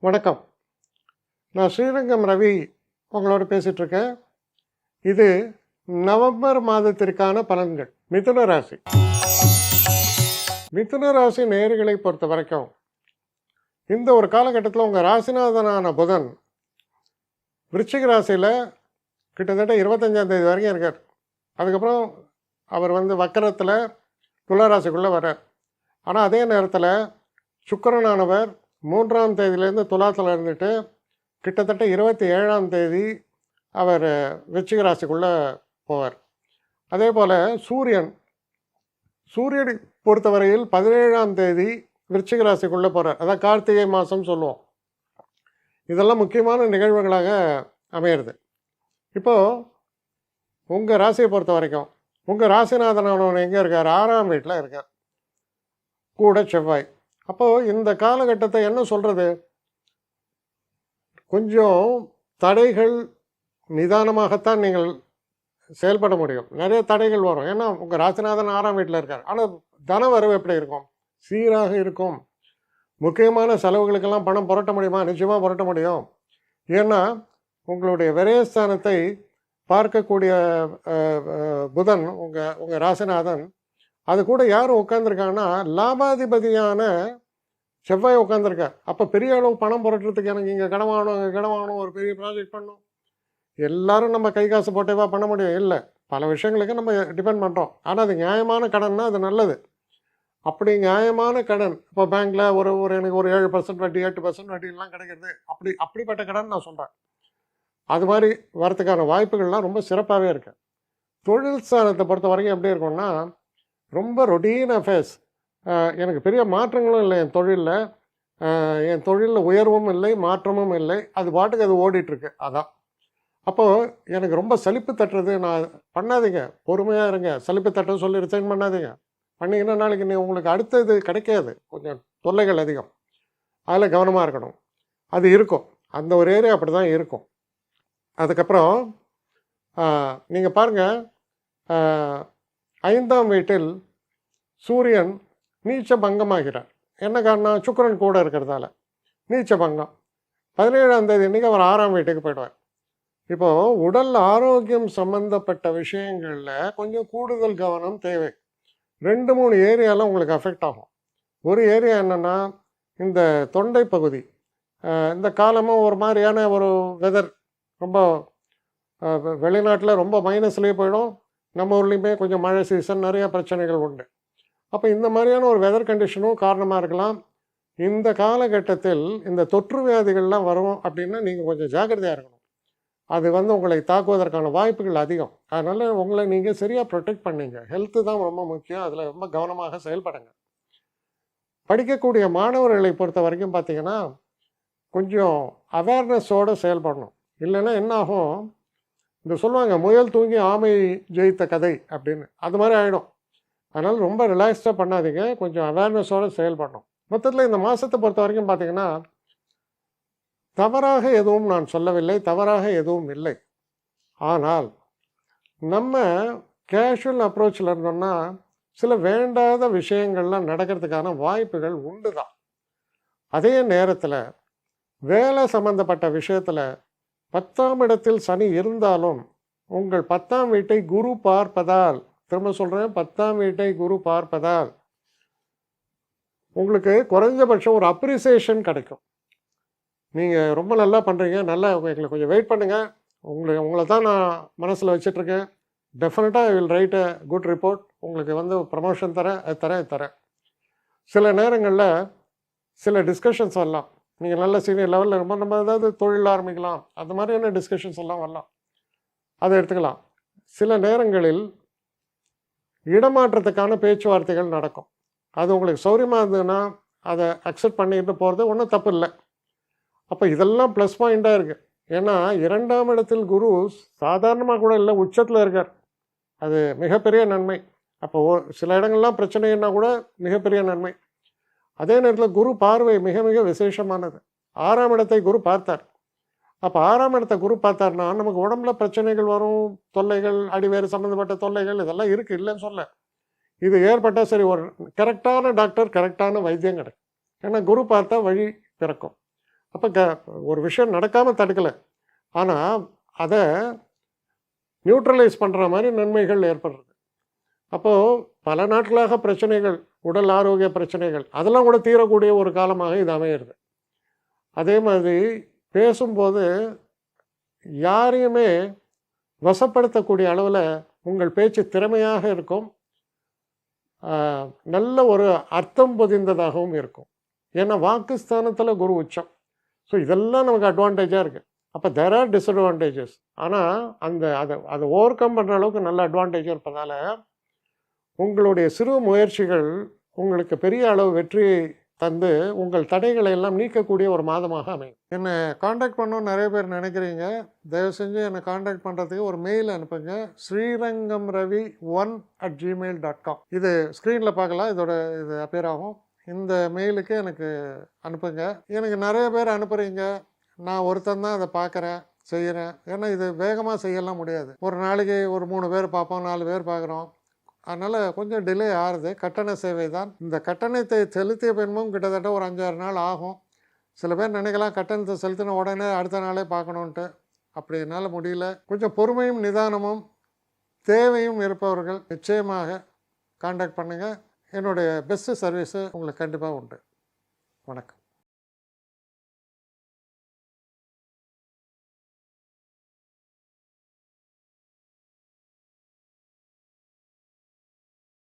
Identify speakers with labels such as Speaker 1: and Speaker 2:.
Speaker 1: வணக்கம். நான் ஸ்ரீரங்கம் ரவி உங்களோட பேசிகிட்ருக்கேன். இது நவம்பர் மாதத்திற்கான பலன்கள். மிதுன ராசி. மிதுன ராசி நேயர்களை பொறுத்த வரைக்கும் இந்த ஒரு காலகட்டத்தில் உங்கள் ராசிநாதனான புதன் விருச்சிக ராசியில் கிட்டத்தட்ட 25ஆம் தேதி வரைக்கும் இருக்கார். அதுக்கப்புறம் அவர் வக்கரத்தில் துளாராசிக்குள்ளே வர்றார். ஆனால் அதே நேரத்தில் சுக்கிரனானவர் 3ஆம் தேதியிலேருந்து துலாத்தில் இருந்துட்டு கிட்டத்தட்ட 27ஆம் தேதி அவர் விருச்சிக ராசிக்குள்ளே போவார். அதே போல் சூரியனை பொறுத்தவரையில் 17ஆம் தேதி விருச்சிக ராசிக்குள்ளே போகிறார். அதான் கார்த்திகை மாதம் சொல்லுவோம். இதெல்லாம் முக்கியமான நிகழ்வுகளாக அமையிறது. இப்போது உங்கள் ராசியை பொறுத்த வரைக்கும் உங்கள் ராசிநாதனவன் எங்கே இருக்கார்? 6ஆம் வீட்டில் இருக்கார், கூட செவ்வாய். அப்போது இந்த காலகட்டத்தை என்ன சொல்கிறது? கொஞ்சம் தடைகள், நிதானமாகத்தான் நீங்கள் செயல்பட முடியும். நிறைய தடைகள் வரும். ஏன்னா உங்கள் ராசிநாதன் 6ஆம் வீட்டில் இருக்கார். ஆனால் தன வரவு எப்படி இருக்கும்? சீராக இருக்கும். முக்கியமான செலவுகளுக்கெல்லாம் பணம் புரட்ட முடியுமா? நிச்சயமாக புரட்ட முடியும். ஏன்னா உங்களுடைய விரயஸ்தானத்தை பார்க்கக்கூடிய புதன், உங்கள் ராசிநாதன், அது கூட யார் உட்காந்துருக்காங்கன்னா லாபாதிபதியான செவ்வாய் உட்காந்துருக்கார். அப்போ பெரிய அளவு பணம் புரட்டுறதுக்கு எனக்கு இங்கே கடன் வாங்கணும், ஒரு பெரிய ப்ராஜெக்ட் பண்ணணும், எல்லாரும் நம்ம கை காசு போட்டேவா பண்ண முடியும்? இல்லை, பல விஷயங்களுக்கு நம்ம டிபெண்ட் பண்ணுறோம். ஆனால் அது நியாயமான கடன்னா அது நல்லது. அப்படி நியாயமான கடன் இப்போ பேங்க்கில் எனக்கு ஒரு 7% வட்டி, 8% வட்டிலாம் கிடைக்கிறது. அப்படிப்பட்ட கடன் நான் சொல்கிறேன். அது மாதிரி வரத்துக்கான வாய்ப்புகள்லாம் ரொம்ப சிறப்பாகவே இருக்குது. தொழில் ஸ்தானத்தை பொறுத்த வரைக்கும் எப்படி இருக்கும்னா, ரொம்ப ரொட்டீன் அஃபேர்ஸ். எனக்கு பெரிய மாற்றங்களும் இல்லை என் தொழிலில் உயர்வும் இல்லை, மாற்றமும் இல்லை. அது பாட்டுக்கு அது ஓடிட்டுருக்கு. அதான். அப்போது எனக்கு ரொம்ப சலிப்பு தட்டுறது. நான் பண்ணாதீங்க, பொறுமையாக இருங்க. சலிப்பு தட்டுறது சொல்லி ரிசைன் பண்ணாதீங்க. பண்ணிங்கன்னா நாளைக்கு உங்களுக்கு அடுத்தது கிடைக்காது. கொஞ்சம் தொல்லைகள் அதிகம். அதில் கவனமாக இருக்கணும். அது இருக்கும். அந்த ஒரு ஏரியா அப்படி தான் இருக்கும். அதுக்கப்புறம் நீங்கள் பாருங்கள், 5ஆம் வீட்டில் சூரியன் நீச்ச பங்கமாகிறார். என்ன காரணம்? சுக்கிரன் கூட இருக்கிறதால நீச்ச பங்கம். 17ஆம் தேதி அன்றைக்கி அவர் 6ஆம் வீட்டுக்கு போய்டுவார். இப்போது உடல் ஆரோக்கியம் சம்மந்தப்பட்ட விஷயங்களில் கொஞ்சம் கூடுதல் கவனம் தேவை. 2-3 ஏரியாவில் உங்களுக்கு அஃபெக்ட் ஆகும். ஒரு ஏரியா என்னென்னா, இந்த தொண்டை பகுதி. இந்த காலமும் ஒரு மாதிரியான ஒரு வெதர், ரொம்ப வெளிநாட்டில் ரொம்ப மைனஸ்லேயே போயிடும். நம்ம ஊர்லேயுமே கொஞ்சம் மழை சீசன், நிறைய பிரச்சனைகள் உண்டு. அப்போ இந்த மாதிரியான ஒரு வெதர் கண்டிஷனும் காரணமாக இருக்கலாம். இந்த காலகட்டத்தில் இந்த தொற்று வியாதிகள்லாம் வரும் அப்படின்னா நீங்கள் கொஞ்சம் ஜாக்கிரதையாக இருக்கணும். அது உங்களை தாக்குவதற்கான வாய்ப்புகள் அதிகம். அதனால் உங்களை நீங்கள் சரியாக ப்ரொடெக்ட் பண்ணிங்க. ஹெல்த்து தான் ரொம்ப முக்கியம். அதில் ரொம்ப கவனமாக செயல்படுங்க. படிக்கக்கூடிய மாணவர்களை பொறுத்த வரைக்கும் பார்த்திங்கன்னா, கொஞ்சம் அவேர்னஸோடு செயல்படணும். இல்லைன்னா என்ன ஆகும், இந்த சொல்லுவாங்க முயல் தூங்கி ஆமை ஜெயித்த கதை அப்படின்னு, அது மாதிரி ஆகிடும். அதனால் ரொம்ப ரிலாக்ஸ்டாக பண்ணாதீங்க, கொஞ்சம் அவேர்னஸோடு செயல்படணும். மொத்தத்தில் இந்த மாதத்தை பொறுத்த வரைக்கும் பார்த்திங்கன்னா, தவறாக எதுவும் நான் சொல்லவில்லை, தவறாக எதுவும் இல்லை. ஆனால் நம்ம கேஷுவல் அப்ரோச்சில் இருந்தோம்னா சில வேண்டாத விஷயங்கள்லாம் நடக்கிறதுக்கான வாய்ப்புகள் உண்டு தான். அதே நேரத்தில் வேலை சம்பந்தப்பட்ட விஷயத்தில் 10ஆம் இடத்தில் சனி இருந்தாலும் உங்கள் 10ஆம் வீட்டை குரு பார்ப்பதால், திரும்ப சொல்கிறேன், 10ஆம் வீட்டை குரு பார்ப்பதால் உங்களுக்கு குறைஞ்சபட்சம் ஒரு அப்ரிசியேஷன் கிடைக்கும். நீங்கள் ரொம்ப நல்லா பண்ணுறீங்க, நல்லா எங்களுக்கு கொஞ்சம் வெயிட் பண்ணுங்கள், உங்களை தான் நான் மனசில் வச்சிட்ருக்கேன், டெஃபினட்டாக I will write a good report, உங்களுக்கு ப்ரமோஷன் தரேன். சில நேரங்களில் சில டிஸ்கஷன்ஸ் வரலாம். நீங்கள் நல்ல சீனியர் லெவலில் ரொம்ப நம்ம ஏதாவது தொழில் ஆரம்பிக்கலாம், அந்த மாதிரியான டிஸ்கஷன்ஸ் எல்லாம் வரலாம், அதை எடுத்துக்கலாம். சில நேரங்களில் இடமாற்றத்துக்கான பேச்சுவார்த்தைகள் நடக்கும். அது உங்களுக்கு சௌரியமாக இருந்ததுன்னா அதை அக்செப்ட் பண்ணிட்டு போகிறது ஒன்றும் தப்பு இல்லை. அப்போ இதெல்லாம் ப்ளஸ் பாயிண்ட்டாக இருக்குது. ஏன்னா 2ஆம் இடத்தில் குரு சாதாரணமாக கூட இல்லை, உச்சத்தில் இருக்கார். அது மிகப்பெரிய நன்மை. அப்போ சில இடங்கள்லாம் பிரச்சனைன்னா கூட மிகப்பெரிய நன்மை. அதே நேரத்தில் குரு பார்வை மிக மிக விசேஷமானது. 6ஆம் இடத்தை குரு பார்த்தார். அப்போ 6ஆம் இடத்தை குரு பார்த்தார்னா நமக்கு உடம்புல பிரச்சனைகள் வரும், தொல்லைகள், அடிவேறு சம்மந்தப்பட்ட தொல்லைகள் இதெல்லாம் இருக்குது, இல்லைன்னு சொல்ல. இது ஏற்பட்டால் சரி, ஒரு கரெக்டான டாக்டர், கரெக்டான வைத்தியம் கிடைக்கும். ஏன்னா குரு பார்த்தா வழி பிறக்கும். அப்போ ஒரு விஷயம் நடக்காமல் தடுக்கலை, ஆனால் அதை நியூட்ரலைஸ் பண்ணுற மாதிரி நன்மைகள் ஏற்படுறது. அப்போது பல நாட்களாக பிரச்சனைகள், உடல் ஆரோக்கிய பிரச்சனைகள், அதெல்லாம் கூட தீரக்கூடிய ஒரு காலமாக இது அமையிறது. அதே மாதிரி பேசும்போது யாரையுமே வசப்படுத்தக்கூடிய அளவில் உங்கள் பேச்சு திறமையாக இருக்கும், நல்ல ஒரு அர்த்தம் பொதிந்ததாகவும் இருக்கும். ஏன்னா வாக்குஸ்தானத்தில் குரு உச்சம். ஸோ இதெல்லாம் நமக்கு அட்வான்டேஜாக இருக்குது. அப்போ தேர் ஆர் டிஸ்அட்வான்டேஜஸ். ஆனால் அதை ஓவர் கம் பண்ணுற அளவுக்கு நல்ல அட்வான்டேஜ் இருப்பதால் உங்களுடைய சிறு முயற்சிகள் உங்களுக்கு பெரிய அளவு வெற்றியை தந்து உங்கள் தடைகளை எல்லாம் நீக்கக்கூடிய ஒரு மாதமாக அமையும். என்னை காண்டாக்ட் பண்ணணும்னு நிறைய பேர் நினைக்கிறீங்க. தயவு செஞ்சு என்னை காண்டாக்ட் பண்ணுறதுக்கு ஒரு மெயில் அனுப்புங்க, srirangamravi1@gmail.com. இது ஸ்க்ரீனில் பார்க்கலாம், இது அப்பியர் ஆகும். இந்த மெயிலுக்கு எனக்கு அனுப்புங்க. எனக்கு நிறைய பேர் அனுப்புகிறீங்க, நான் ஒருத்தன் தான் அதை பார்க்குறேன், செய்கிறேன். ஏன்னா இது வேகமாக செய்யலாம் முடியாது. ஒரு நாளைக்கு ஒரு 3 பேர் பார்ப்போம், 4 பேர் பார்க்குறோம். அதனால் கொஞ்சம் டிலே ஆகுது. கட்டண சேவை தான். இந்த கட்டணத்தை செலுத்திய பின்பும் கிட்டத்தட்ட ஒரு 5-6 நாள் ஆகும். சில பேர் நினைக்கலாம் கட்டணத்தை செலுத்தின உடனே அடுத்த நாளே பார்க்கணுன்ட்டு. அப்படி என்னால் முடியல. கொஞ்சம் பொறுமையும் நிதானமும் தேவையும் இருப்பவர்கள் நிச்சயமாக காண்டாக்ட் பண்ணுங்கள். என்னுடைய பெஸ்ட்டு சர்வீஸு உங்களுக்கு கண்டிப்பாக உண்டு. வணக்கம்.